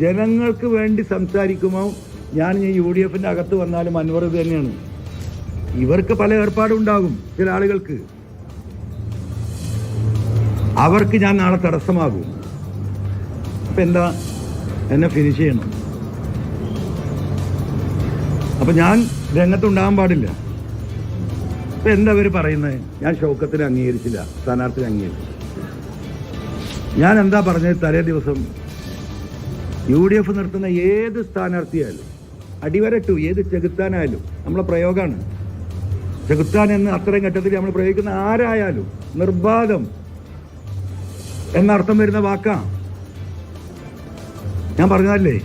ജനങ്ങൾക്ക് വേണ്ടി സംസാരിക്കുമ്പോൾ ഞാൻ UDF അകത്ത് വന്നാലും അൻവർ ഇത് തന്നെയാണ്. ഇവർക്ക് പല ഏർപ്പാടുണ്ടാകും. ചില ആളുകൾക്ക് അവർക്ക് ഞാൻ നാളെ തടസ്സമാകും. അപ്പം എന്താ, എന്നെ ഫിനിഷ് ചെയ്യണം. അപ്പം ഞാൻ രംഗത്തുണ്ടാകാൻ പാടില്ല. അപ്പം എന്താ അവർ പറയുന്നത്? ഞാൻ ഷൗക്കത്തിനെ അംഗീകരിച്ചില്ല, സ്ഥാനാർത്ഥിനെ അംഗീകരിച്ചു. ഞാൻ എന്താ പറഞ്ഞത്? തലേ ദിവസം UDF നിർത്തുന്ന ഏത് സ്ഥാനാർത്ഥിയായാലും അടിവരട്ടു, ഏത് ചെകുത്താനായാലും നമ്മളെ പ്രയോഗമാണ്. ചെകുത്താൻ എന്ന് അത്രയും ഘട്ടത്തിൽ നമ്മൾ പ്രയോഗിക്കുന്ന ആരായാലും നിർബാധം എന്നർത്ഥം വരുന്ന വാക്കാ. ഞാൻ പറഞ്ഞതല്ലേ,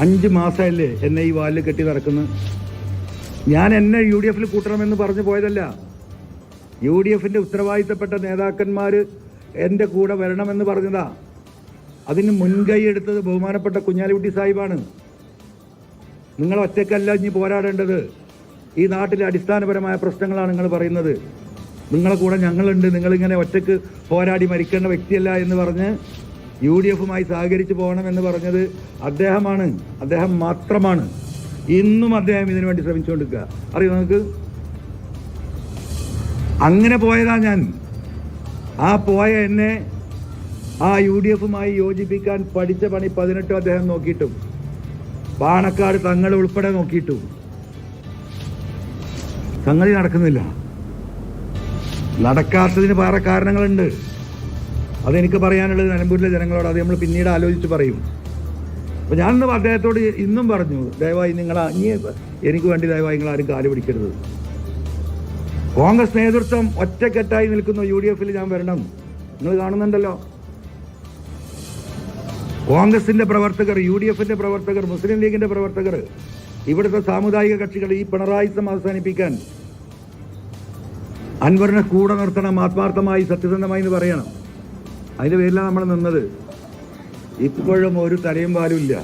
5 മാസമല്ലേ എന്നെ ഈ വാലിൽ കെട്ടി നടക്കുന്നു. ഞാൻ എന്നെ UDF കൂട്ടണമെന്ന് പറഞ്ഞു പോയതല്ല. UDF ഉത്തരവാദിത്തപ്പെട്ട നേതാക്കന്മാർ എൻ്റെ കൂടെ വരണമെന്ന് പറഞ്ഞതാ. അതിന് മുൻകൈ എടുത്തത് ബഹുമാനപ്പെട്ട കുഞ്ഞാലിക്കുട്ടി സാഹിബാണ്. നിങ്ങൾ ഒറ്റയ്ക്കല്ല ഇനി പോരാടേണ്ടത്. ഈ നാട്ടിലെ അടിസ്ഥാനപരമായ പ്രശ്നങ്ങളാണ് നിങ്ങൾ പറയുന്നത്. നിങ്ങളെ കൂടെ ഞങ്ങളുണ്ട്, നിങ്ങളിങ്ങനെ ഒറ്റയ്ക്ക് പോരാടി മരിക്കേണ്ട വ്യക്തിയല്ല എന്ന് പറഞ്ഞ് UDF സഹകരിച്ച് പോകണമെന്ന് പറഞ്ഞത് അദ്ദേഹമാണ്, അദ്ദേഹം മാത്രമാണ്. ഇന്നും അദ്ദേഹം ഇതിനു വേണ്ടി ശ്രമിച്ചുകൊണ്ടിരിക്കുക. അറിയോ നിങ്ങൾക്ക്? അങ്ങനെ പോയതാ ഞാൻ. ആ പോയ എന്നെ ആ UDF യോജിപ്പിക്കാൻ പഠിച്ച പണി 18 അദ്ദേഹം നോക്കിയിട്ടും പാണക്കാട് തങ്ങൾ ഉൾപ്പെടെ നോക്കിയിട്ടും സംഗതി നടക്കുന്നില്ല. നടക്കാത്തതിന് വേറെ കാരണങ്ങളുണ്ട്. അതെനിക്ക് പറയാനുള്ളത് നിലമ്പൂരിലെ ജനങ്ങളോട്. അത് നമ്മൾ പിന്നീട് ആലോചിച്ച് പറയും. അപ്പോൾ ഞാനിന്ന് അദ്ദേഹത്തോട് ഇന്നും പറഞ്ഞു, ദയവായി എനിക്ക് വേണ്ടി ദയവായി നിങ്ങൾ ആരും കാല് പിടിക്കരുത്. കോൺഗ്രസ് നേതൃത്വം ഒറ്റക്കെട്ടായി നിൽക്കുന്നു. UDF ഞാൻ വരണം. നിങ്ങൾ കാണുന്നുണ്ടല്ലോ, കോൺഗ്രസിന്റെ പ്രവർത്തകർ, UDF പ്രവർത്തകർ, മുസ്ലിം ലീഗിന്റെ പ്രവർത്തകർ, ഇവിടുത്തെ സാമുദായിക കക്ഷികൾ ഈ പിണറായിസം അവസാനിപ്പിക്കാൻ അൻവറിനെ കൂടെ നിർത്തണം, ആത്മാർത്ഥമായി സത്യസന്ധമായി എന്ന് പറയണം. അതിൻ്റെ പേരിലാണ് നമ്മൾ നിന്നത്. ഇപ്പോഴും ഒരു തലയും പാലും ഇല്ല.